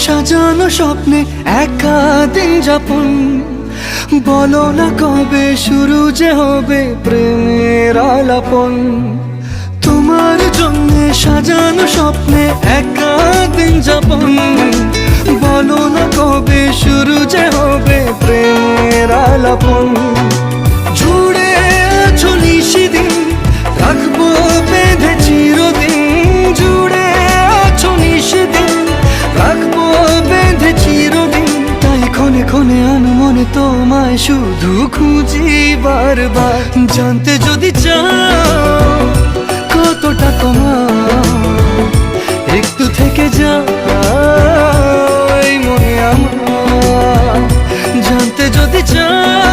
সাজানো স্বপ্নে একা দিন যাপন, বলো না কবে শুরু যে হবে প্রেমের আলাপন। তোমার জন্য সাজানো স্বপ্নে একা দিন যাপন, বলো না কবে শুরু যে হবে প্রেমের আলাপন। জুড়ে আছো নিশিদিন, রাখবো বেঁধে চিরদিন। জুড়ে আছো নিশিদিন, রাখবো বেঁধে চিরদিন। তাই ক্ষণে ক্ষণে আনমনে তোমায় শুধু খুঁজি বারবার। জানতে যদি চাও কতটা তোমার, একটু থেকে যাও এই মনে আমার। জানতে যদি চাও